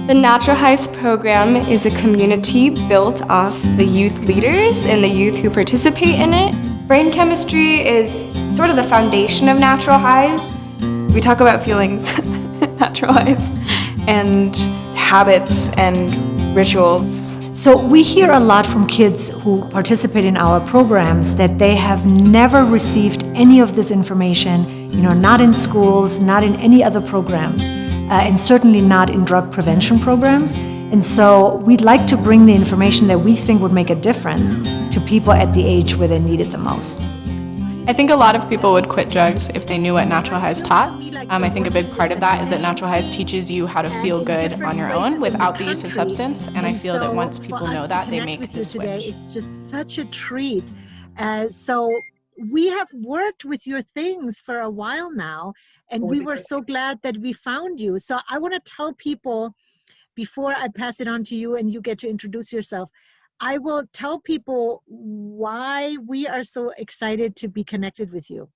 The Natural Highs program is a community built off the youth leaders and the youth who participate in it. Brain chemistry is sort of the foundation of Natural Highs. We talk about feelings, natural highs, and habits and rituals. So we hear a lot from kids who participate in our programs that they have never received any of this information, not in schools, not in any other programs, and certainly not in drug prevention programs. And so we'd like to bring the information that we think would make a difference to people at the age where they need it the most. I think a lot of people would quit drugs if they knew what Natural Highs taught. I think a big part of that is that Natural Highs teaches you how to feel good on your own without the use of substance, and I feel that once people know that, they make the switch. It's just such a treat. So we have worked with your things for a while now, and we were so glad that we found you. So I want to tell people, before I pass it on to you and you get to introduce yourself, I will tell people why we are so excited to be connected with you.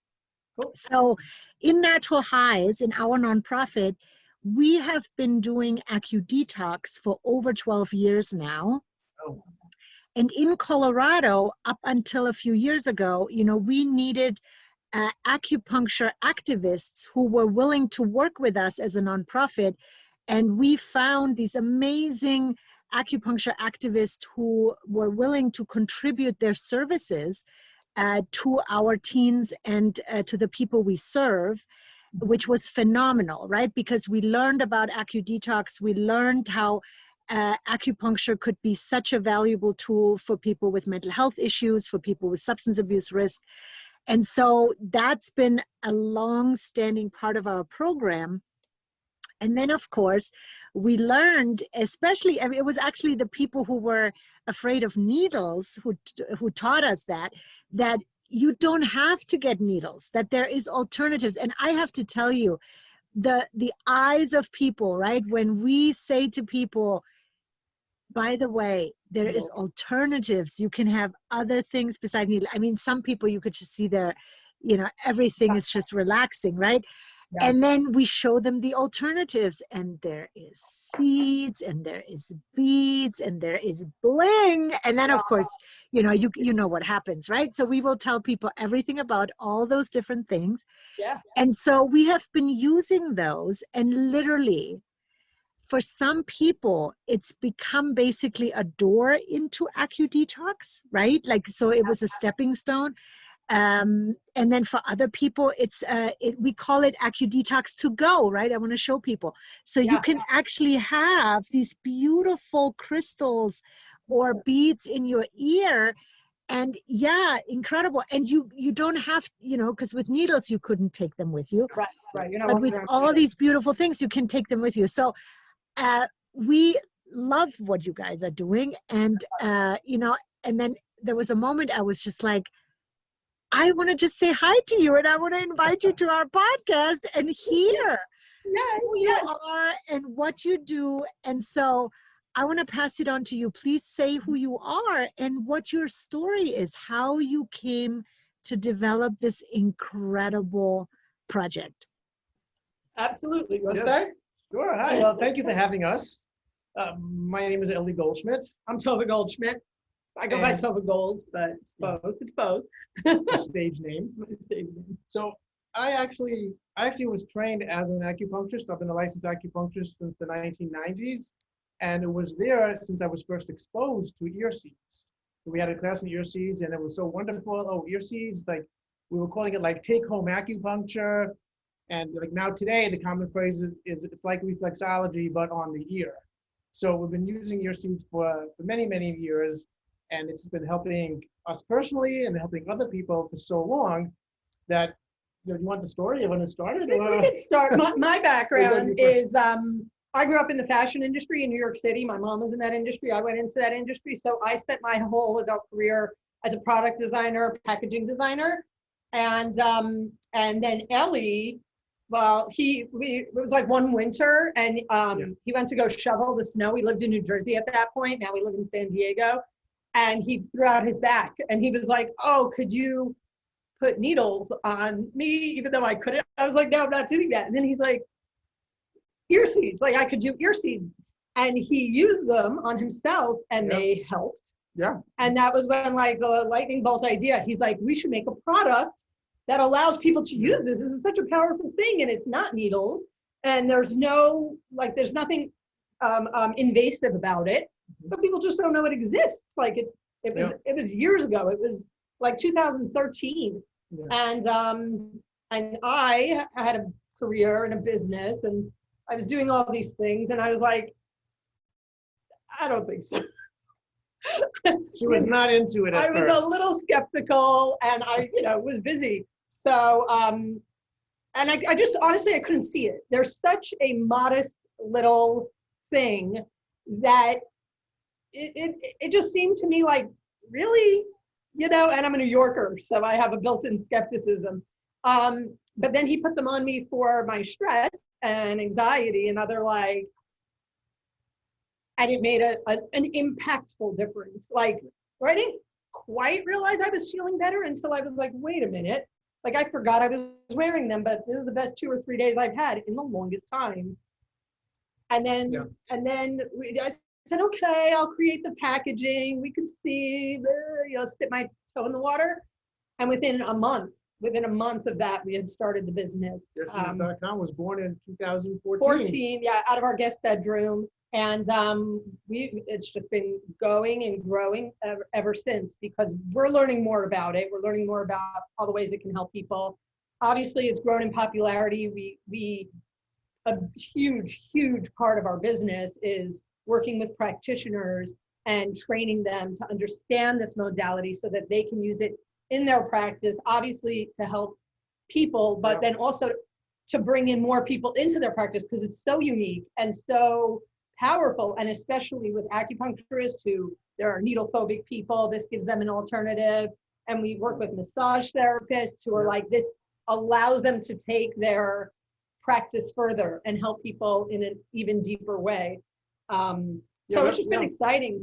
Cool. So in Natural Highs, in our nonprofit, we have been doing AcuDetox for over 12 years now. Oh. And in Colorado, up until a few years ago, we needed acupuncture activists who were willing to work with us as a nonprofit. And we found these amazing acupuncture activists who were willing to contribute their services to our teens and to the people we serve, which was phenomenal, right? Because we learned about AcuDetox, we learned how acupuncture could be such a valuable tool for people with mental health issues, for people with substance abuse risk. And so that's been a long-standing part of our program. And then, of course, we learned, especially, it was actually the people who were afraid of needles who taught us that you don't have to get needles, that there is alternatives. And I have to tell you, the eyes of people, right? When we say to people, by the way, there is alternatives. You can have other things besides needles. I mean, some people you could just see their, everything is just relaxing, right? Yeah. And then we show them the alternatives, and there is seeds, and there is beads, and there is bling. And then, of course, you know what happens, right? So we will tell people everything about all those different things. Yeah. And so we have been using those, and literally, for some people, it's become basically a door into AcuDetox, right? So it was a stepping stone. And then for other people, we call it AcuDetox to go, right? I want to show people. So you can actually have these beautiful crystals or beads in your ear, and incredible. And you don't have, because with needles, you couldn't take them with you. Right. But with all these beautiful things, you can take them with you. So we love what you guys are doing. And, and then there was a moment I was just like, I want to just say hi to you, and I want to invite you to our podcast and hear who you are and what you do. And so I want to pass it on to you. Please say who you are and what your story is, how you came to develop this incredible project. Absolutely. You want to start? Sure. Hi. Well, thank you for having us. My name is Elie Goldschmidt. I'm Tova Goldschmidt. I go by Tova Gold, but it's both. It's both. Stage name. So I actually was trained as an acupuncturist. I've been a licensed acupuncturist since the 1990s, and it was there since I was first exposed to ear seeds. So we had a class in ear seeds, and it was so wonderful. Oh, ear seeds! Like we were calling it like take-home acupuncture, and like now today the common phrase is it's like reflexology but on the ear. So we've been using ear seeds for many years. And it's been helping us personally and helping other people for so long that, you want the story? You want to start it? We can start. My background is, I grew up in the fashion industry in New York City. My mom was in that industry. I went into that industry. So I spent my whole adult career as a product designer, packaging designer. And then Elie, well, it was like one winter, and he went to go shovel the snow. We lived in New Jersey at that point. Now we live in San Diego. And he threw out his back, and he was like, oh, could you put needles on me, even though I couldn't? I was like, no, I'm not doing that. And then he's like, ear seeds. Like, I could do ear seed And he used them on himself and they helped. Yeah. And that was when like the lightning bolt idea, he's like, we should make a product that allows people to use this. This is such a powerful thing, and it's not needles, and there's no, like, there's nothing invasive about it, but people just don't know it exists. Like it was years ago. It was like 2013. And I had a career in a business, and I was doing all these things, and I was like, I don't think so. She was not into it at I was first. a little skeptical, and I, was busy. So, and I just, honestly, I couldn't see it. There's such a modest little thing that it just seemed to me like, really, and I'm a New Yorker, so I have a built-in skepticism. But then he put them on me for my stress and anxiety and other and it made an impactful difference. Like, where I didn't quite realize I was feeling better until I was like, wait a minute. Like, I forgot I was wearing them, but this is the best 2 or 3 days I've had in the longest time. And then, I said, okay, I'll create the packaging. We could see, dip my toe in the water. And within a month of that, we had started the business. Earseeds.com was born in 2014. Out of our guest bedroom. And it's just been going and growing ever since, because we're learning more about it. We're learning more about all the ways it can help people. Obviously, it's grown in popularity. A huge part of our business is working with practitioners and training them to understand this modality so that they can use it in their practice, obviously to help people, but then also to bring in more people into their practice, because it's so unique and so powerful. And especially with acupuncturists who, there are needle phobic people, this gives them an alternative. And we work with massage therapists who are like, this allows them to take their practice further and help people in an even deeper way. So it's just been exciting.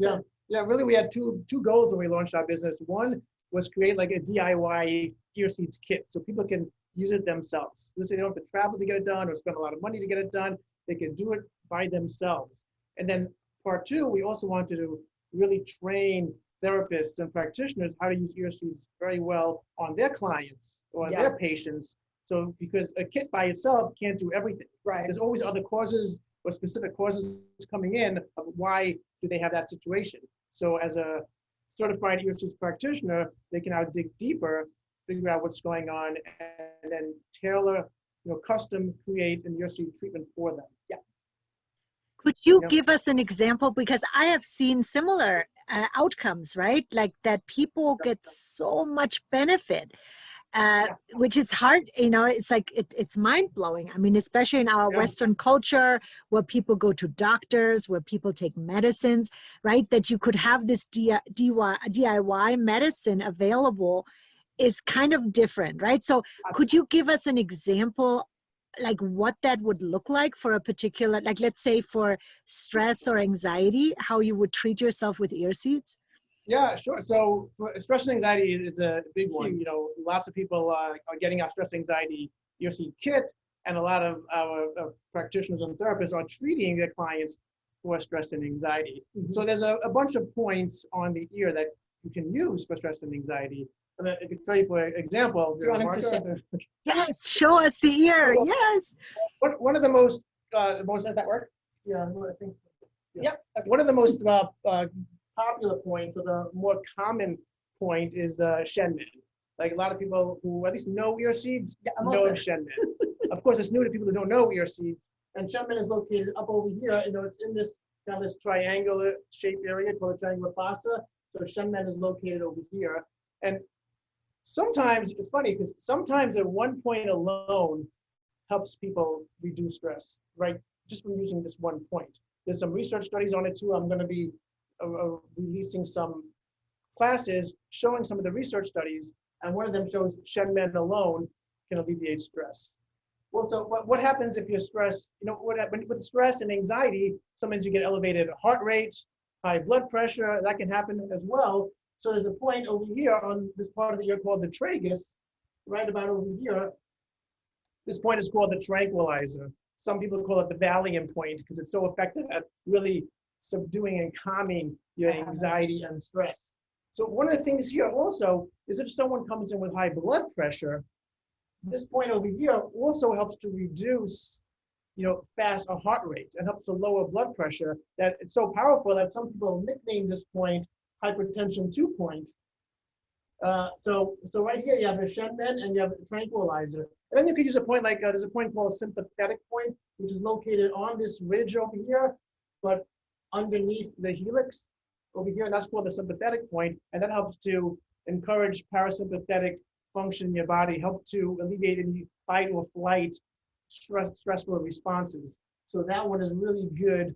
Really, we had two goals when we launched our business. One was create like a DIY ear seeds kit so people can use it themselves. They don't have to travel to get it done or spend a lot of money to get it done. They can do it by themselves. And then part two, we also wanted to really train therapists and practitioners how to use ear seeds very well on their clients or on their patients. So because a kit by itself can't do everything. Right. There's always other causes or specific causes coming in of why do they have that situation. So as a certified ear seeds practitioner, they can now dig deeper, figure out what's going on, and then tailor, custom create an ear seed treatment for them. Yeah. Could you give us an example? Because I have seen similar outcomes, right? Like that people get so much benefit, which is hard. It's like, it's mind blowing. I mean, especially in our Western culture where people go to doctors, where people take medicines, right? That you could have this DIY medicine available is kind of different, right? So could you give us an example, like what that would look like for a particular, like let's say for stress or anxiety, how you would treat yourself with ear seeds? Yeah, sure. So for stress and anxiety is a big one. Lots of people are getting our stress anxiety ear seed kit, and a lot of our practitioners and therapists are treating their clients for stress and anxiety. So there's a bunch of points on the ear that you can use for stress and anxiety. And I can tell you, for example, yes, show us the ear. Yes. One of the most does that work? Yeah, I think. Yeah. Okay. One of the most popular points, or the more common point, is Shenmen. Like a lot of people who at least know ear seeds know Shenmen. Of course, it's new to people who don't know ear seeds. And Shenmen is located up over here. It's in this kind of this triangular shaped area called the triangular fossa. So Shenmen is located over here. And sometimes, it's funny because sometimes at one point alone helps people reduce stress, right? Just from using this one point. There's some research studies on it too. I'm going to be releasing some classes showing some of the research studies, and one of them shows Shenmen alone can alleviate stress. Well, so what happens if you're stressed? What happens with stress and anxiety? Sometimes you get elevated heart rate, high blood pressure. That can happen as well. So there's a point over here on this part of the ear called the tragus, right about over here. This point is called the tranquilizer. some people call it the Valium point because it's so effective at really subduing and calming your anxiety and stress. So one of the things here also is if someone comes in with high blood pressure, this point over here also helps to reduce, fast or heart rate and helps to lower blood pressure. That it's so powerful that some people nickname this point hypertension 2 point. So right here you have a Shenmen and you have a tranquilizer. And then you could use a point like, there's a point called a sympathetic point, which is located on this ridge over here, but underneath the helix over here, and that's called the sympathetic point, and that helps to encourage parasympathetic function in your body, help to alleviate any fight or flight stressful responses. So that one is really good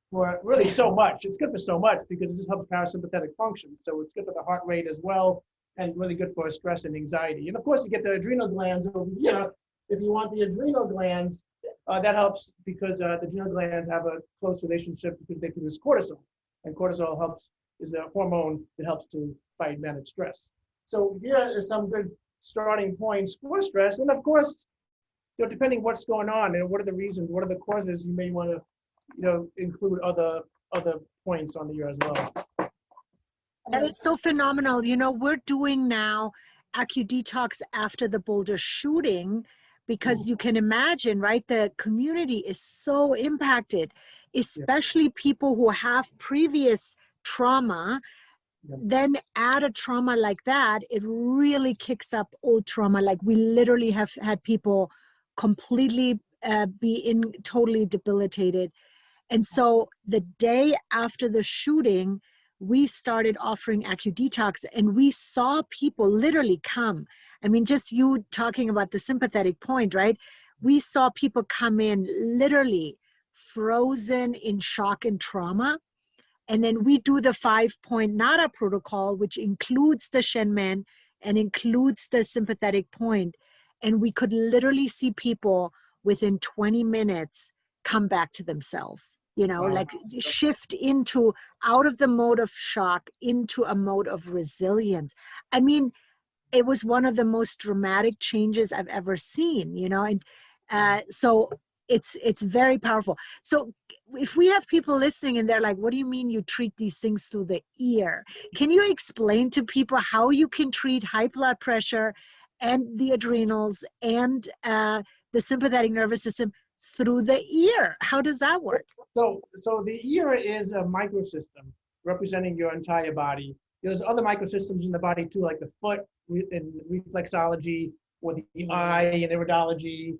for really so much. It's good for so much because it just helps parasympathetic function. So it's good for the heart rate as well, and really good for stress and anxiety. And of course, you get the adrenal glands over here. If you want the adrenal glands, that helps because the adrenal glands have a close relationship because they produce cortisol. And cortisol is a hormone that helps to fight and manage stress. So here are some good starting points for stress. And of course, depending what's going on and what are the reasons, what are the causes, you may want to include other points on the year as well. That is so phenomenal. We're doing now AccuDetox after the Boulder shooting because you can imagine, right? The community is so impacted, especially people who have previous trauma. Then add a trauma like that, it really kicks up old trauma. Like we literally have had people completely be totally debilitated. And so the day after the shooting, we started offering AccuDetox and we saw people literally come. I mean, just you talking about the sympathetic point, right? We saw people come in literally frozen in shock and trauma. And then we do the 5-point NADA protocol, which includes the Shenmen and includes the sympathetic point. And we could literally see people within 20 minutes come back to themselves. Like shift out of the mode of shock into a mode of resilience. I mean, it was one of the most dramatic changes I've ever seen, and so it's very powerful. So if we have people listening and they're like, what do you mean you treat these things through the ear? Can you explain to people how you can treat high blood pressure and the adrenals and the sympathetic nervous system through the ear? How does that work? So the ear is a microsystem representing your entire body. There's other microsystems in the body too, like the foot in reflexology, or the eye in iridology,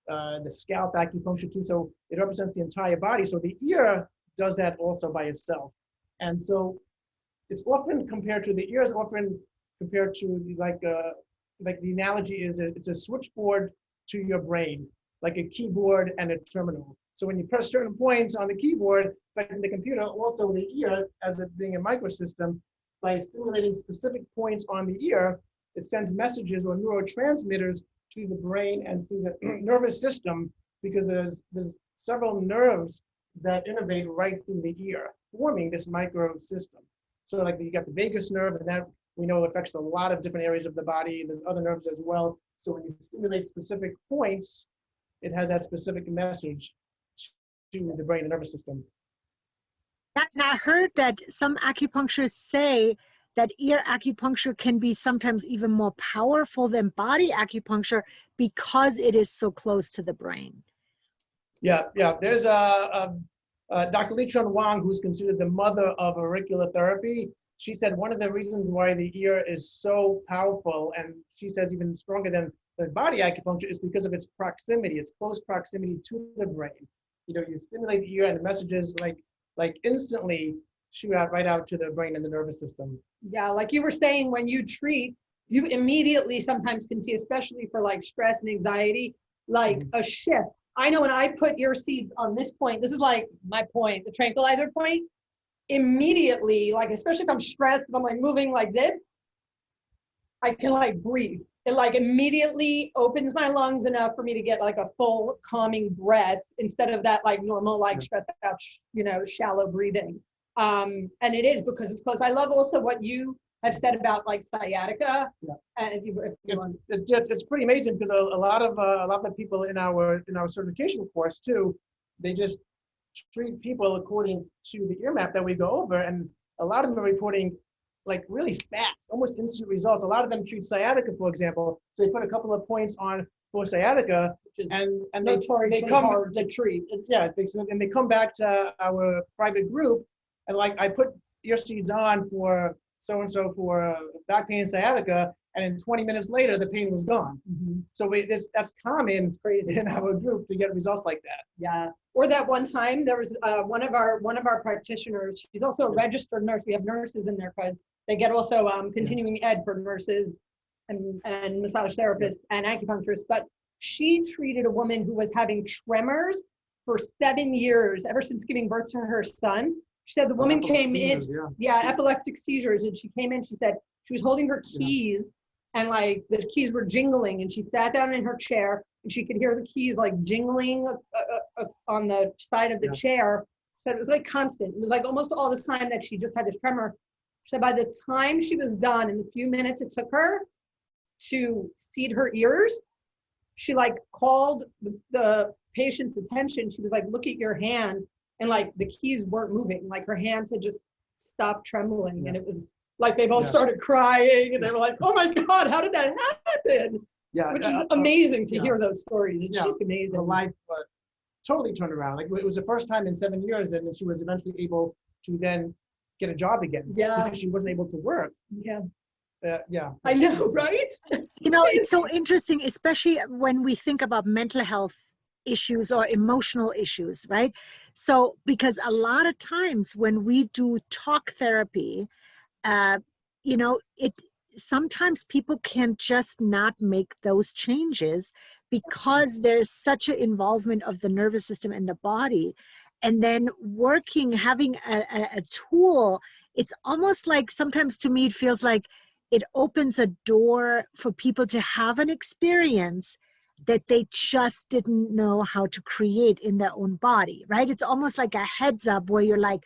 the scalp acupuncture too. So it represents the entire body. So the ear does that also by itself. And so it's often compared to, the ear is often compared to like the analogy is it's a switchboard to your brain, like a keyboard and a terminal. So when you press certain points on the keyboard, like in the computer, also the ear, as it being a microsystem, by stimulating specific points on the ear, it sends messages or neurotransmitters to the brain and to the nervous system, because there's several nerves that innervate right through the ear, forming this microsystem. So like you got the vagus nerve, and that we know affects a lot of different areas of the body. There's other nerves as well. So when you stimulate specific points, it has that specific message to the brain and nervous system. And I heard that some acupuncturists say that ear acupuncture can be sometimes even more powerful than body acupuncture because it is so close to the brain. Yeah. There's Dr. Lee Chun Wang, who's considered the mother of auricular therapy. She said one of the reasons why the ear is so powerful, and she says even stronger than the body acupuncture, is because of its proximity, its close proximity to the brain. You stimulate the ear and the messages like instantly shoot out right out to the brain and the nervous system. Yeah, like you were saying, when you treat, you immediately sometimes can see, especially for like stress and anxiety, like a shift. I know when I put ear seeds on this point, this is like my point, the tranquilizer point, immediately, like especially if I'm stressed, if I'm like moving like this, I can like breathe. It like immediately opens my lungs enough for me to get like a full calming breath instead of that like normal, like stressed out, shallow breathing. And it is because it's close. I love also what you have said about like sciatica. Yeah. And if you want. It's pretty amazing because a lot of the people in our certification course too, they just treat people according to the ear map that we go over, and a lot of them are reporting like really fast, almost instant results. A lot of them treat sciatica, for example. So they put a couple of points on for sciatica, and they come hard to treat. And they come back to our private group, and like I put ear seeds on for so and so for back pain and sciatica, and then 20 minutes later the pain was gone. Mm-hmm. So that's common. It's crazy in our group to get results like that. Yeah. Or that one time there was one of our practitioners. She's also a registered nurse. We have nurses in there because they get also continuing ed for nurses and massage therapists and acupuncturists. But she treated a woman who was having tremors for 7 years, ever since giving birth to her son. She said the woman came in, epileptic seizures, and she came in. She said she was holding her keys, and like the keys were jingling, and she sat down in her chair, and she could hear the keys like jingling on the side of the chair. She said it was like constant. It was like almost all the time that she just had this tremor. She said by the time she was done, in the few minutes it took her to seed her ears, she like called the patient's attention. She was like, look at your hand. And like the keys weren't moving. Like her hands had just stopped trembling. And it was like they both started crying, and they were like, oh my God, how did that happen? Yeah. Which is amazing to hear those stories. It's just amazing. Her life totally turned around. Like it was the first time in 7 years, and she was eventually able to then get a job again. Yeah. Because she wasn't able to work. Yeah. Yeah. I know, right? You know, it's so interesting, especially when we think about mental health issues or emotional issues, right? So, because a lot of times when we do talk therapy, you know, sometimes people can just not make those changes because there's such an involvement of the nervous system and the body. And then having a tool, it's almost like sometimes to me, it feels like it opens a door for people to have an experience that they just didn't know how to create in their own body, right? It's almost like a heads up where you're like,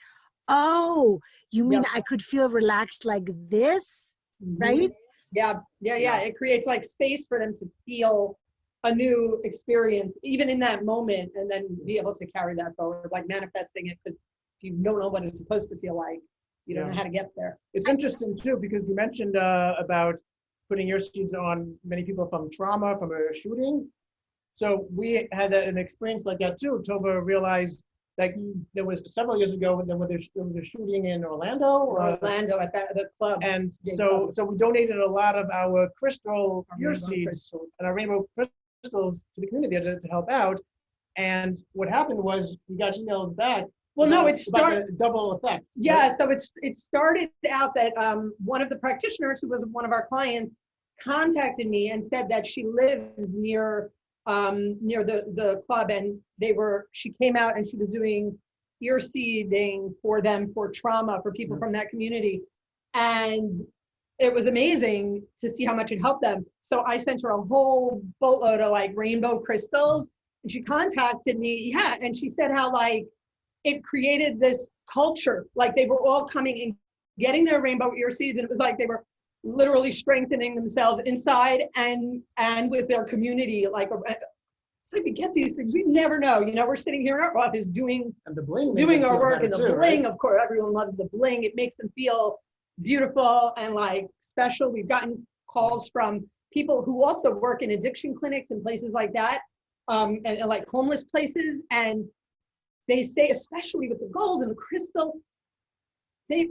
oh, you mean I could feel relaxed like this, right? Yeah. It creates like space for them to feel a new experience, even in that moment, and then be able to carry that forward, like manifesting it, because if you don't know what it's supposed to feel like, you don't know how to get there. It's interesting too, because you mentioned about putting ear seeds on many people from trauma, from a shooting. So we had an experience like that too. Tova realized that there was several years ago when there was a shooting in Orlando. At the club. And so we donated a lot of our crystal ear seeds and our rainbow crystals to the community to help out. And what happened was we got emails back. Well, no, it started a double effect. Yeah, right? so it started out that one of the practitioners who was one of our clients contacted me and said that she lives near the club, and she came out and she was doing ear seeding for them for trauma for people from that community, and it was amazing to see how much it helped them. So I sent her a whole boatload of like rainbow crystals, and she contacted me, and she said how like it created this culture, like they were all coming and getting their rainbow ear seeds, and it was like they were literally strengthening themselves inside and with their community. Like it's like we get these things, we never know. You know, we're sitting here in our office doing our work, and the bling, of course, everyone loves the bling. It makes them feel beautiful and like special. We've gotten calls from people who also work in addiction clinics and places like that, and like homeless places, and they say, especially with the gold and the crystal, they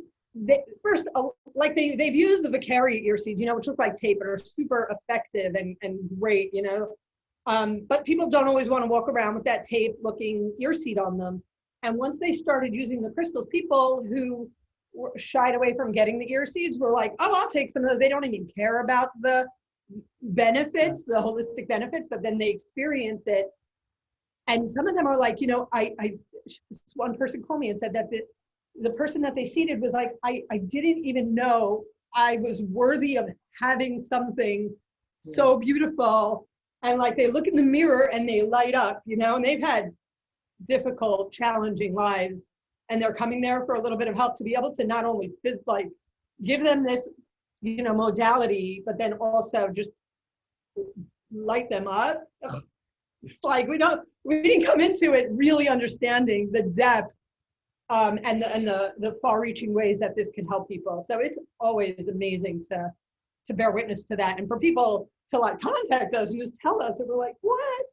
first, like they've used the Vicari ear seeds, you know, which look like tape and are super effective and great, you know. But people don't always want to walk around with that tape looking ear seed on them. And once they started using the crystals, people who were shied away from getting the ear seeds were like, oh, I'll take some of those. They don't even care about the benefits, the holistic benefits, but then they experience it. And some of them are like, you know, this one person called me and said that the person that they seeded was like, I didn't even know I was worthy of having something so beautiful. And like they look in the mirror and they light up, you know, and they've had difficult, challenging lives. And they're coming there for a little bit of help to be able to not only like give them this modality, but then also just light them up. Ugh. It's like we didn't come into it really understanding the depth and the far-reaching ways that this can help people. So it's always amazing to bear witness to that, and for people to like contact us and just tell us, and we're like, what?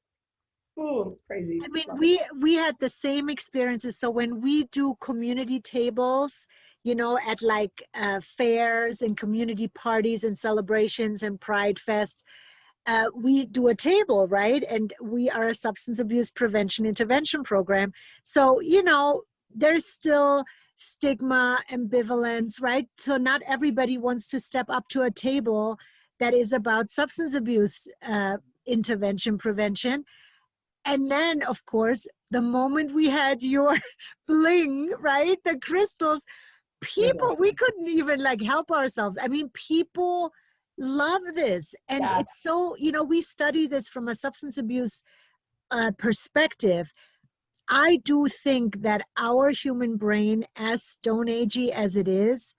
Oh, it's crazy. I mean, we had the same experiences. So when we do community tables, at like fairs and community parties and celebrations and Pride Fests, we do a table, right? And we are a substance abuse prevention intervention program. So, there's still stigma, ambivalence, right? So not everybody wants to step up to a table that is about substance abuse intervention prevention. And then, of course, the moment we had your bling, right? The crystals, people, we couldn't even like help ourselves. I mean, people love this. And it's so, we study this from a substance abuse perspective. I do think that our human brain, as Stone Agey as it is,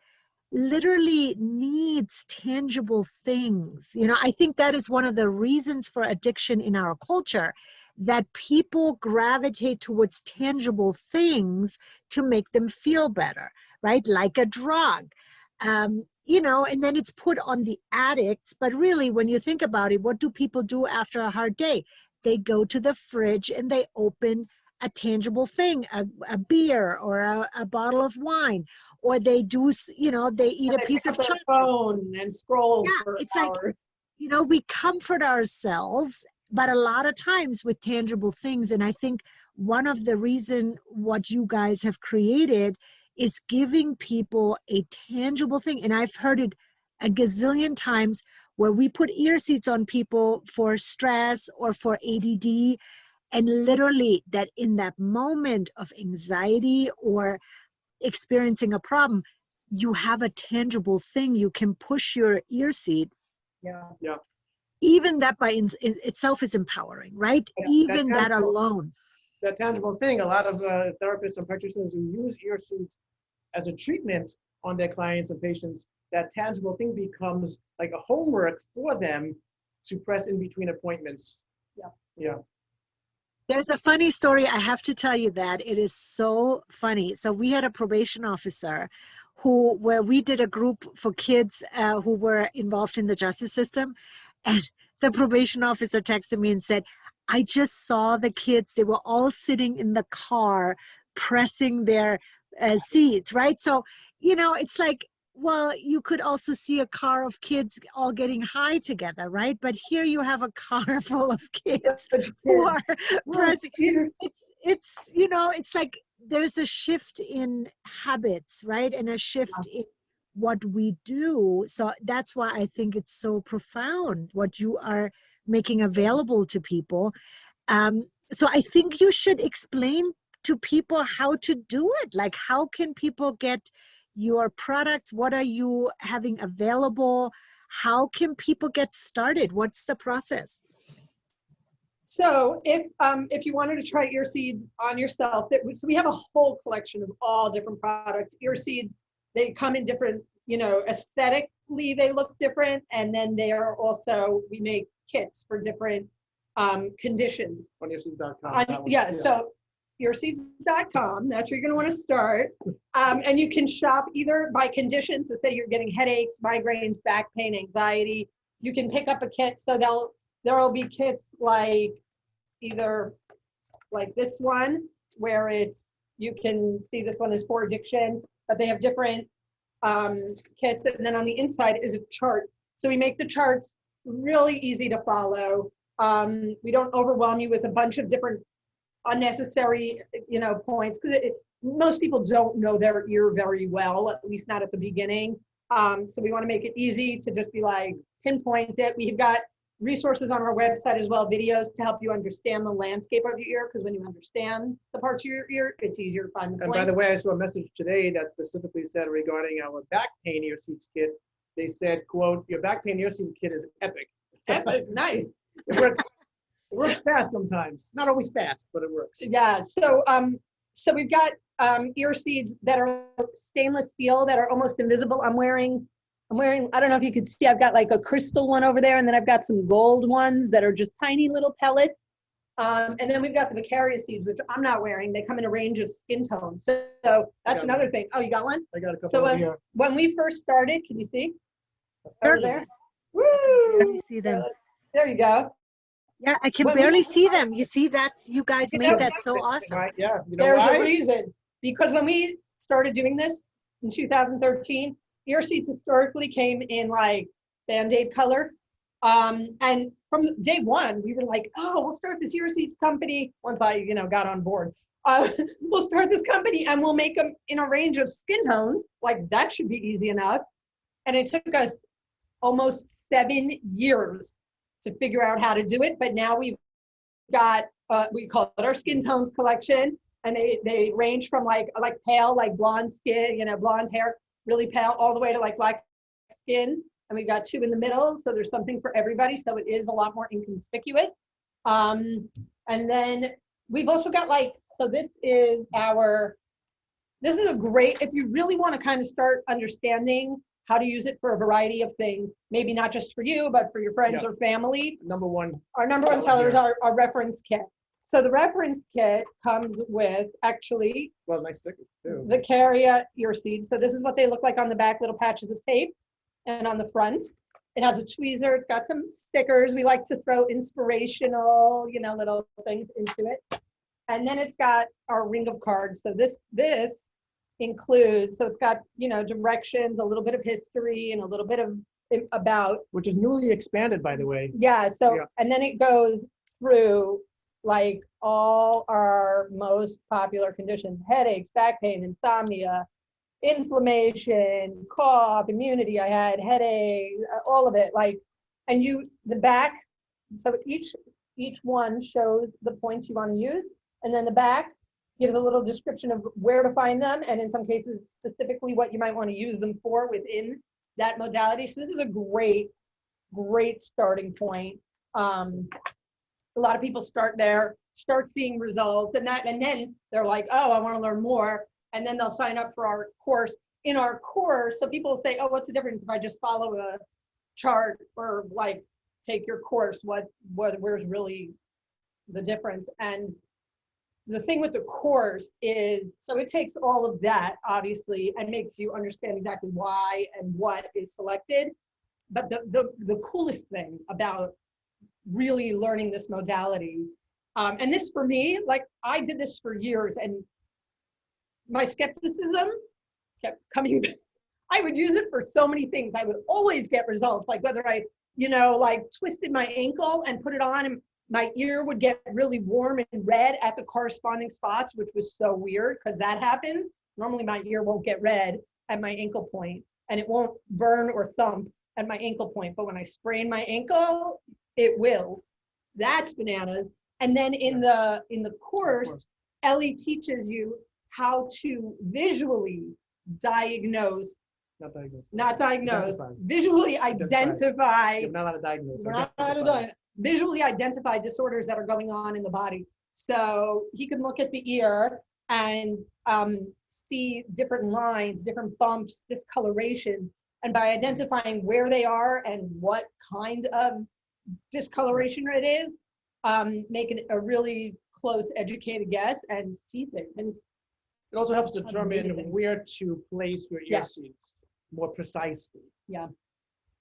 literally needs tangible things. I think that is one of the reasons for addiction in our culture, that people gravitate towards tangible things to make them feel better, right? Like a drug. And then it's put on the addicts. But really, when you think about it, what do people do after a hard day? They go to the fridge and they open a tangible thing, a beer or a bottle of wine, or they do, they eat a piece of chocolate. Phone and scroll. Yeah, it's hours. Like, we comfort ourselves, but a lot of times with tangible things. And I think one of the reason what you guys have created is giving people a tangible thing. And I've heard it a gazillion times where we put ear seats on people for stress or for ADD. And literally that in that moment of anxiety or experiencing a problem, you have a tangible thing. You can push your ear seat. Yeah. Even that by itself is empowering, right? Yeah, even that alone. That tangible thing, a lot of therapists and practitioners who use ear seats as a treatment on their clients and patients, that tangible thing becomes like a homework for them to press in between appointments. Yeah. There's a funny story. I have to tell you that. It is so funny. So we had a probation officer where we did a group for kids who were involved in the justice system. And the probation officer texted me and said, I just saw the kids. They were all sitting in the car pressing their seats, right? So, it's like, well, you could also see a car of kids all getting high together, right? But here you have a car full of kids who are pressing. It's like there's a shift in habits, right? And a shift in what we do. So that's why I think it's so profound what you are making available to people. So I think you should explain to people how to do it. Like, how can people get your products? What are you having available? How can people get started? What's the process? So if you wanted to try ear seeds on yourself, so we have a whole collection of all different products. Ear seeds, they come in different, aesthetically they look different, and then they are also, we make kits for different conditions. On earseeds.com. So earseeds.com, that's where you're going to want to start. And you can shop either by condition. So say you're getting headaches, migraines, back pain, anxiety, you can pick up a kit. So there'll be kits like either like this one, where you can see this one is for addiction, but they have different kits. And then on the inside is a chart. So we make the charts really easy to follow. We don't overwhelm you with a bunch of different unnecessary, points, because most people don't know their ear very well, at least not at the beginning. So we want to make it easy to just be like, pinpoint it. We've got resources on our website as well, videos to help you understand the landscape of your ear, because when you understand the parts of your ear, it's easier to find the points. And by the way, I saw a message today that specifically said regarding our back pain ear seats kit, they said, quote, your back pain ear seat kit is epic. Epic, nice. It works. It works fast sometimes. Not always fast, but it works. Yeah. So we've got ear seeds that are stainless steel that are almost invisible. I'm wearing I'm wearing, I don't know if you can see, I've got like a crystal one over there, and then I've got some gold ones that are just tiny little pellets. And then we've got the Vicaria seeds, which I'm not wearing. They come in a range of skin tones. So that's another thing. Oh, you got one? I got a couple So over here. when we first started, can you see? Over there? I can barely Woo! see them. There you go. Yeah, I can When barely we- see them. You see, that's, you guys made that so awesome. Right, yeah, you know There's why? a reason. Because when we started doing this in 2013, ear seeds historically came in like Band-Aid color. And from day one, we were like, oh, we'll start this ear seeds company. Once I, got on board, we'll start this company and we'll make them in a range of skin tones. Like that should be easy enough. And it took us almost 7 years to figure out how to do it. But now we've got, we call it our skin tones collection. And they range from like pale, like blonde skin, blonde hair, really pale, all the way to like black skin. And we've got 2 in the middle. So there's something for everybody. So it is a lot more inconspicuous. And then we've also got so this is a great, if you really want to kind of start understanding how to use it for a variety of things, maybe not just for you, but for your friends or family. Our number one seller is our reference kit. So the reference kit comes with actually nice stickers too. Vicaria ear seeds. So this is what they look like on the back, little patches of tape, and on the front. It has a tweezer. It's got some stickers. We like to throw inspirational, little things into it. And then it's got our ring of cards. So this includes, so it's got, directions, a little bit of history, and a little bit of about. Which is newly expanded, by the way. Yeah. So, and then it goes through like all our most popular conditions: headaches, back pain, insomnia, inflammation, cough, immunity. I had headache, all of it. And the back. So each one shows the points you want to use, and then the back gives a little description of where to find them, and in some cases specifically what you might want to use them for within that modality. So this is a great starting point. A lot of people start there, start seeing results, and then they're like, oh, I want to learn more, and then they'll sign up for our course. In our course, so people say, oh, what's the difference if I just follow a chart or take your course? Where's really the difference? And the thing with the course is, so it takes all of that, obviously, and makes you understand exactly why and what is selected. But the coolest thing about really learning this modality, and this for me, I did this for years, and my skepticism kept coming back. I would use it for so many things. I would always get results, like whether I, twisted my ankle and put it on, and my ear would get really warm and red at the corresponding spots, which was so weird because that happens. Normally my ear won't get red at my ankle point, and it won't burn or thump at my ankle point. But when I sprain my ankle, it will. That's bananas. And then in the course, Ellie teaches you how to visually diagnose, not diagnose, visually identify. You're not allowed to diagnose. We're not allowed to diagnose. Visually identify disorders that are going on in the body. So he can look at the ear and see different lines, different bumps, discoloration. And by identifying where they are and what kind of discoloration it is, make a really close, educated guess and see things. And it also helps determine where to place your ear seeds more precisely. Yeah.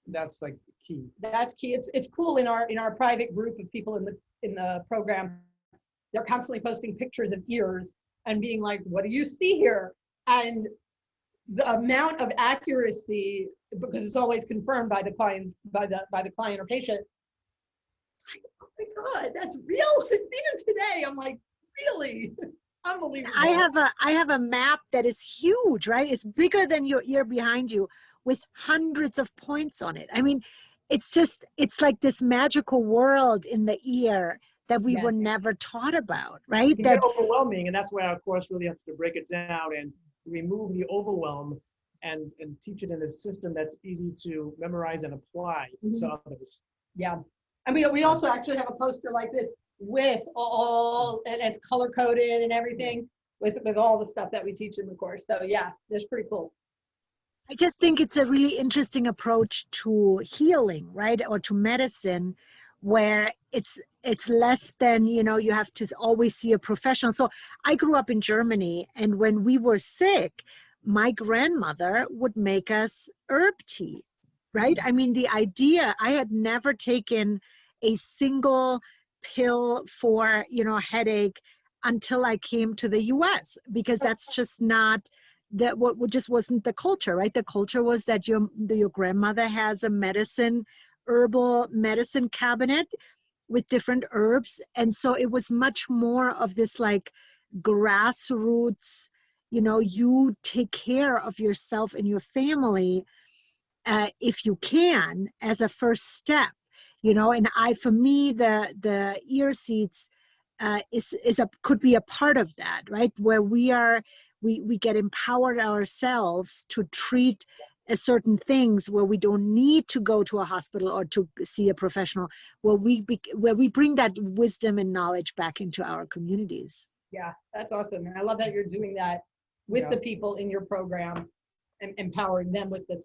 That's key. That's key. It's cool in our private group of people in the program. They're constantly posting pictures of ears and being like, "What do you see here?" And the amount of accuracy, because it's always confirmed by the client, by the client or patient. It's like, oh my God, that's real. Even today, I'm like, really? Unbelievable. I have a map that is huge, right? It's bigger than your ear behind you, with hundreds of points on it. I mean, it's like this magical world in the ear that we were never taught about, right? It can get overwhelming, and that's why our course really has to break it down and remove the overwhelm and teach it in a system that's easy to memorize and apply to others. Yeah. And we also actually have a poster like this with all, and it's color coded and everything with all the stuff that we teach in the course. So yeah, that's pretty cool. I just think it's a really interesting approach to healing, right? Or to medicine, where it's less than, you know, you have to always see a professional. So I grew up in Germany, and when we were sick, my grandmother would make us herb tea, right? I mean, the idea, I had never taken a single pill for, you know, a headache until I came to the US, because that's just not that what just wasn't the culture, right? The culture was that your grandmother has a herbal medicine cabinet with different herbs. And so it was much more of this like grassroots, you know, you take care of yourself and your family if you can, as a first step, you know. And for me, the ear seeds could be a part of that, right? Where we get empowered ourselves to treat certain things, where we don't need to go to a hospital or to see a professional, where we bring that wisdom and knowledge back into our communities. Yeah, that's awesome. And I love that you're doing that with the people in your program and empowering them with this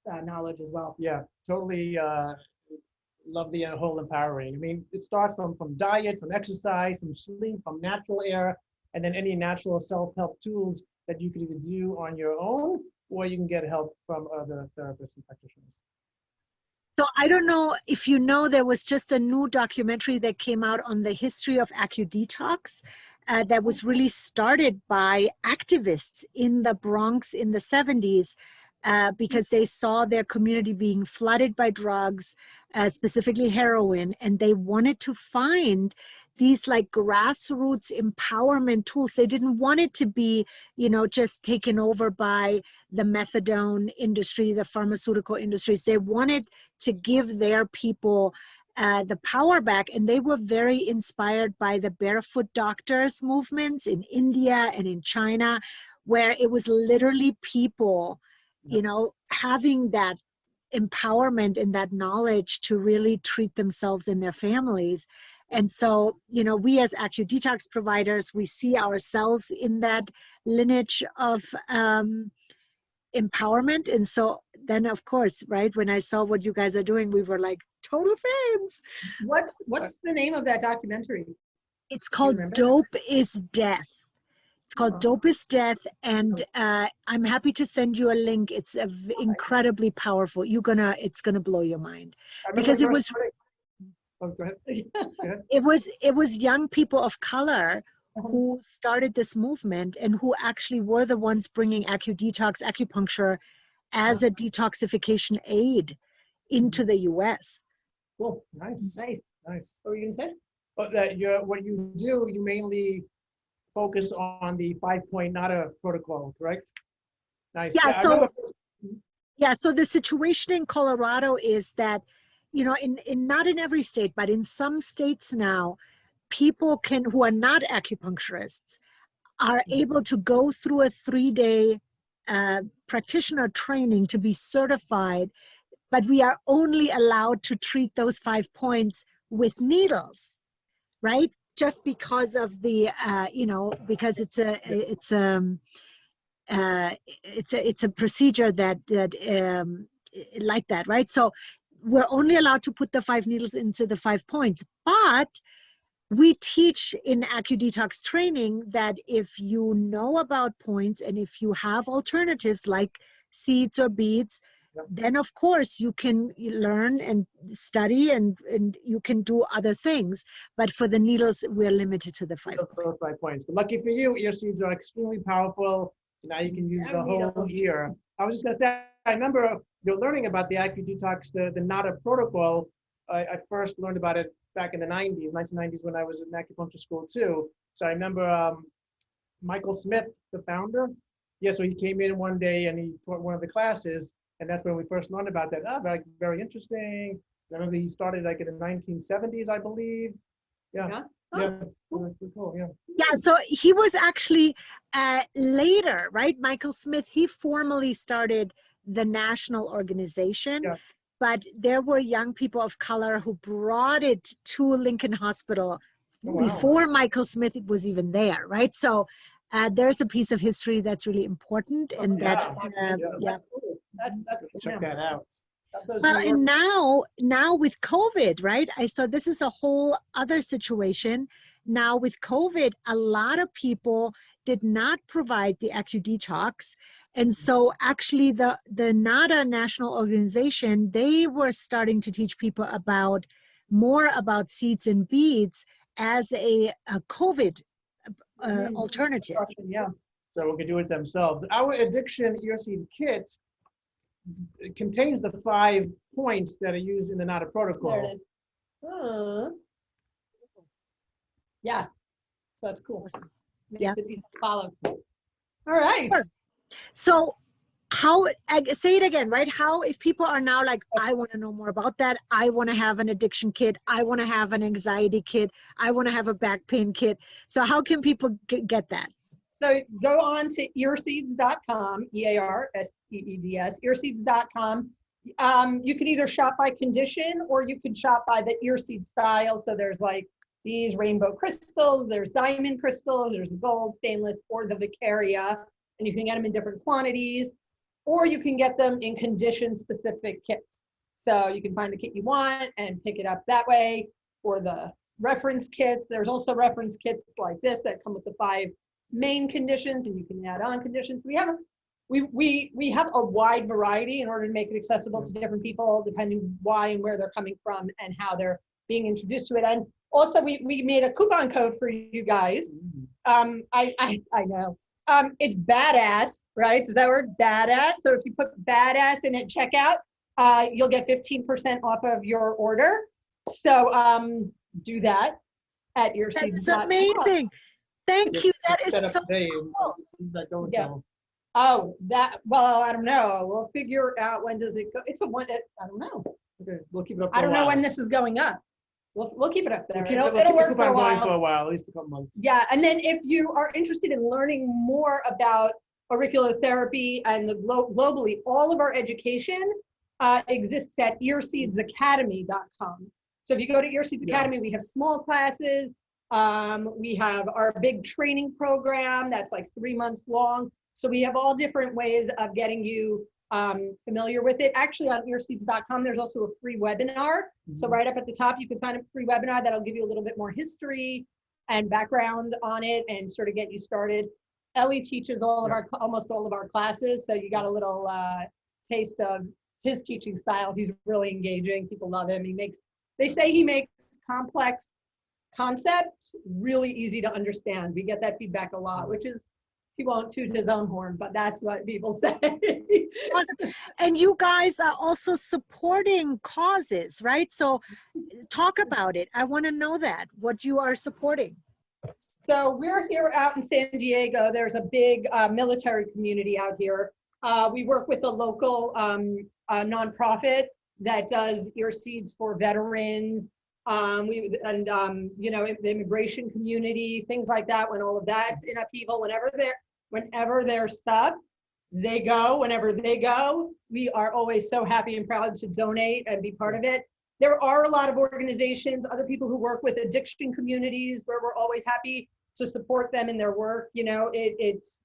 knowledge as well. Yeah, totally love the whole empowering. I mean, it starts from diet, from exercise, from sleep, from natural air, and then any natural self-help tools that you can either do on your own, or you can get help from other therapists and practitioners. So I don't know if you know, there was just a new documentary that came out on the history of AcuDetox that was really started by activists in the Bronx in the 70s because they saw their community being flooded by drugs, specifically heroin, and they wanted to find these like grassroots empowerment tools. They didn't want it to be, you know, just taken over by the methadone industry, the pharmaceutical industries. They wanted to give their people the power back. And they were very inspired by the barefoot doctors movements in India and in China, where it was literally people, you know, having that empowerment and that knowledge to really treat themselves and their families. And so, you know, we as AcuDetox providers, we see ourselves in that lineage of empowerment. And so then, of course, right, when I saw what you guys are doing, we were like total fans. What's the name of that documentary? It's called Dope is Death. It's called Dope is Death, and I'm happy to send you a link. It's incredibly powerful. It's gonna blow your mind, because it was. Oh, go ahead. Go ahead. It was young people of color who started this movement, and who actually were the ones bringing AcuDetox, acupuncture, as a detoxification aid into the U.S. Cool. Nice. Nice. What were you gonna say? But what you do, you mainly focus on the 5-point NADA protocol, correct? Nice. Yeah. So the situation in Colorado is that, you know, in not in every state, but in some states now, people who are not acupuncturists are able to go through a 3-day practitioner training to be certified, but we are only allowed to treat those 5 points with needles, right? Just because of the, you know, because it's a procedure that like that, right? So we're only allowed to put the 5 needles into the 5 points, but we teach in AcuDetox training that if you know about points and if you have alternatives like seeds or beads, then of course you can learn and study and you can do other things. But for the needles, we're limited to the 5 points. Those 5 points. But lucky for you, ear seeds are extremely powerful. Now you can use the whole ear. I was just gonna say, I remember learning about the AcuDetox, the NADA protocol. I first learned about it back in the 1990s, when I was in acupuncture school too. So I remember Michael Smith, the founder. Yeah, so he came in one day and he taught one of the classes. And that's when we first learned about that. Very, very interesting. I remember he started like in the 1970s, I believe. Yeah. Cool. Yeah, so he was actually later, right? Michael Smith, he formally started the national organization. Yeah. But there were young people of color who brought it to Lincoln Hospital before Michael Smith was even there, right? So there's a piece of history that's really important, and That's cool. Check that out. Well, and now with COVID, right? I saw this is a whole other situation. Now with COVID, a lot of people did not provide the AcuDetox. And so actually the NADA national organization, they were starting to teach people more about seeds and beads as a COVID alternative. Yeah. So we can do it themselves. Our addiction earseed kit contains the 5 points that are used in the NADA protocol. There it is. Yeah. So that's cool. Makes it easy to follow. All right. Sure. So say it again, right? How, if people are now like, I want to know more about that. I want to have an addiction kit. I want to have an anxiety kit. I want to have a back pain kit. So how can people get that? So go on to earseeds.com, EARSEEDS, earseeds.com. You can either shop by condition or you can shop by the earseed style. So there's like these rainbow crystals, there's diamond crystals, there's gold, stainless, or the Vicaria, and you can get them in different quantities, or you can get them in condition specific kits. So you can find the kit you want and pick it up that way, or the reference kits. There's also reference kits like this that come with the 5 main conditions, and you can add on conditions. We have a wide variety in order to make it accessible to different people, depending why and where they're coming from and how they're being introduced to it. And also we made a coupon code for you guys. I know. It's badass, right? Is that word badass? So if you put badass in at checkout, you'll get 15% off of your order. So do that at earseeds.com. That's amazing. Thank you. That is so cool. Yeah. Oh, well, I don't know. We'll figure out when does it go. It's I don't know. Okay, we'll keep it up. I don't know when this is going up. We'll keep it up there. It'll work for a while. At least a couple months. Yeah, and then if you are interested in learning more about auricular therapy and globally, all of our education exists at earseedsacademy.com. So if you go to Earseeds Academy, we have small classes. We have our big training program that's like 3 months long. So we have all different ways of getting you familiar with it. Actually, on earseeds.com, there's also a free webinar. Mm-hmm. So right up at the top, you can sign up for a free webinar that'll give you a little bit more history and background on it and sort of get you started. Elie teaches almost all of our classes. So you got a little taste of his teaching style. He's really engaging. People love him. They say he makes complex concepts really easy to understand. We get that feedback a lot, which is, he won't toot his own horn, but that's what people say. Awesome. And you guys are also supporting causes, right? So talk about it. I want to know what you are supporting. So we're here out in San Diego. There's a big military community out here. We work with a local nonprofit that does ear seeds for veterans. The immigration community, things like that. When all of that's in upheaval, whenever they're stuck, they go. Whenever they go, we are always so happy and proud to donate and be part of it. There are a lot of organizations, other people who work with addiction communities, where we're always happy to support them in their work. It's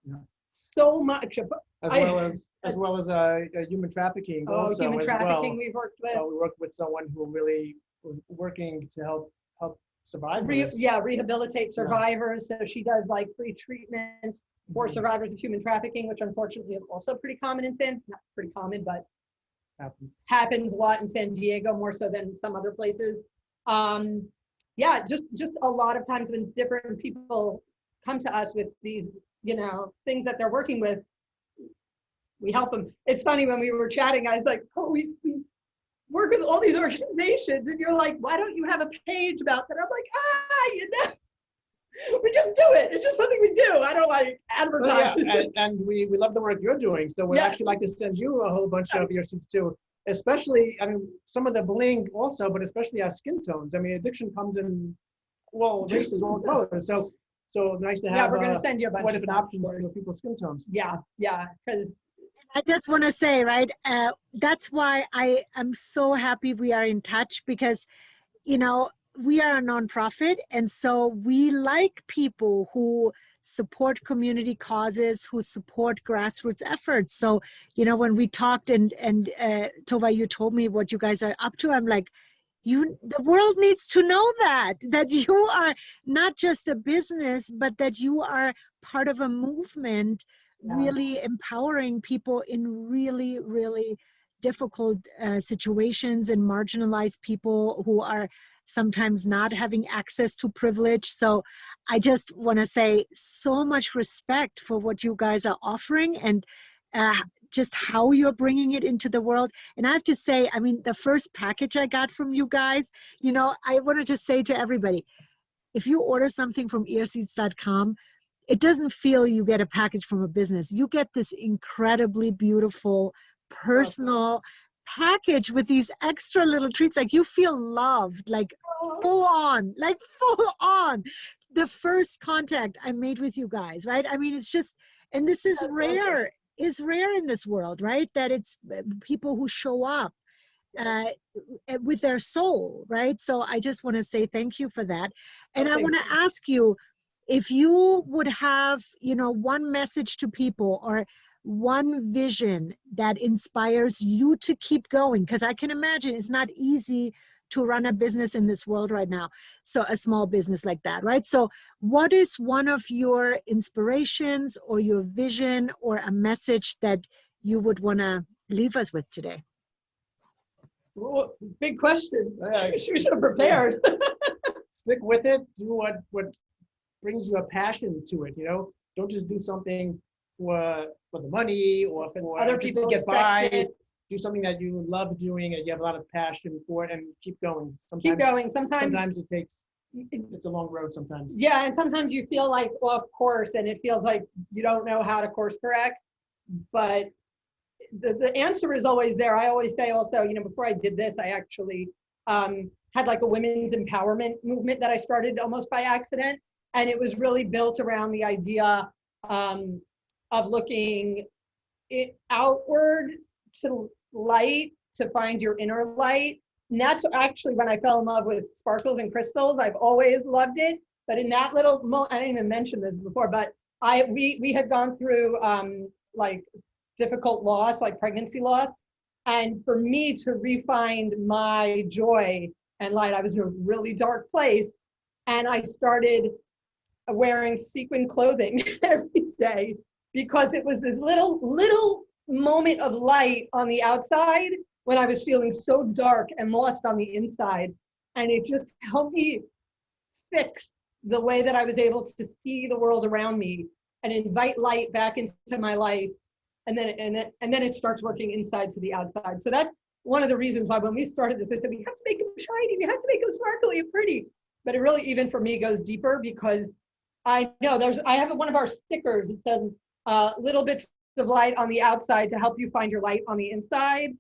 so much. As well as human trafficking. Human trafficking. We've worked with. We worked with someone who really was working to help survivors. Rehabilitate survivors. So she does like free treatments for survivors of human trafficking, which unfortunately is also pretty common not pretty common, but happens a lot in San Diego, more so than some other places. Just a lot of times when different people come to us with these, things that they're working with, we help them. It's funny, when we were chatting, I was like, we work with all these organizations, and you're like, why don't you have a page about that? I'm like, we just do it. It's just something we do. I don't like advertise. Well, and we love the work you're doing. So we'd actually like to send you a whole bunch of your seeds too. Especially, some of the bling also, but especially our skin tones. Addiction comes in, races, all colors. So nice to have. Yeah, we're going to send you a bunch of different options for people's skin tones. Yeah, because. I just want to say, right, that's why I am so happy we are in touch, because, we are a nonprofit. And so we like people who support community causes, who support grassroots efforts. So, you know, when we talked and Tova, you told me what you guys are up to, I'm like, the world needs to know that you are not just a business, but that you are part of a movement, really empowering people in really, really difficult situations and marginalized people who are sometimes not having access to privilege. So I just want to say so much respect for what you guys are offering and just how you're bringing it into the world. And I have to say, I mean, the first package I got from you guys, you know, I want to just say to everybody, if you order something from earseeds.com, it doesn't feel you get a package from a business. You get this incredibly beautiful, personal package with these extra little treats. Like you feel loved, like full on. The first contact I made with you guys, right? I mean, it's just, and this is rare. Is rare in this world, right? That it's people who show up with their soul, right? So I just want to say thank you for that. And I want to ask you, if you would have, you know, one message to people or one vision that inspires you to keep going, because I can imagine it's not easy to run a business in this world right now. So a small business like that, right? So what is one of your inspirations or your vision or a message that you would want to leave us with today? Well, big question. We should have prepared. Stick with it. Do what brings you a passion to it. You know, don't just do something for the money or for other just people to get by. it. Do something that you love doing and you have a lot of passion for it, and keep going. Keep going. Sometimes it's a long road sometimes. Yeah, and sometimes you feel like off course and it feels like you don't know how to course correct, but the answer is always there. I always say also, you know, before I did this, I actually had like a women's empowerment movement that I started almost by accident. And it was really built around the idea of looking outward to light, to find your inner light. And that's actually when I fell in love with sparkles and crystals. I've always loved it. But in that little moment, I didn't even mention this before, but we had gone through like difficult loss, like pregnancy loss. And for me to re-find my joy and light, I was in a really dark place. And I started wearing sequin clothing every day because it was this little moment of light on the outside when I was feeling so dark and lost on the inside. And it just helped me fix the way that I was able to see the world around me and invite light back into my life. And then it starts working inside to the outside. So that's one of the reasons why when we started this, I said, we have to make them shiny, we have to make them sparkly and pretty. But it really, even for me, goes deeper because I know I have one of our stickers. It says little bits of light on the outside to help you find your light on the inside.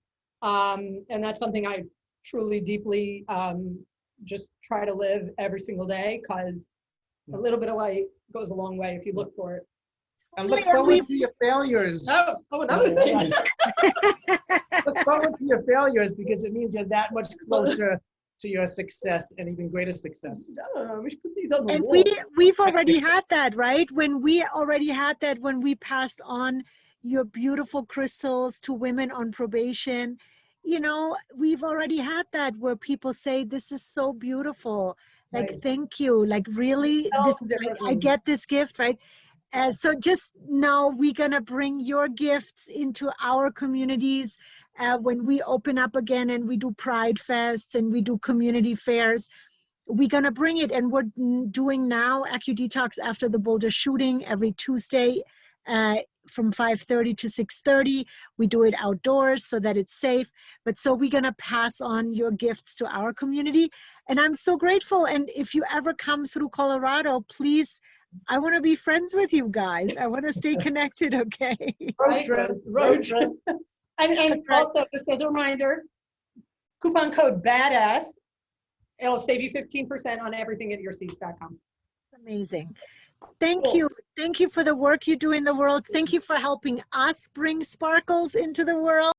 And that's something I truly, deeply just try to live every single day, because a little bit of light goes a long way if you look for it. And look forward to your failures. Oh, another thing. Look forward to your failures, because it means you're that much closer to your success and even greater success. We should put these on the And wall. we've already had that, right? When we passed on your beautiful crystals to women on probation, you know, we've already had that where people say, this is so beautiful. Like, Right. Thank you. Like, really, I get this gift, right? So just know we're going to bring your gifts into our communities when we open up again and we do Pride Fests and we do community fairs. We're going to bring it, and we're doing now AccuDetox after the Boulder shooting every Tuesday from 5:30 to 6:30. We do it outdoors so that it's safe. But so we're going to pass on your gifts to our community. And I'm so grateful. And if you ever come through Colorado, please, I want to be friends with you guys. I want to stay connected, okay? Road trip. And also, just as a reminder, coupon code BADASS. It'll save you 15% on everything at earseeds.com. Amazing. Thank you. Thank you for the work you do in the world. Thank you for helping us bring sparkles into the world.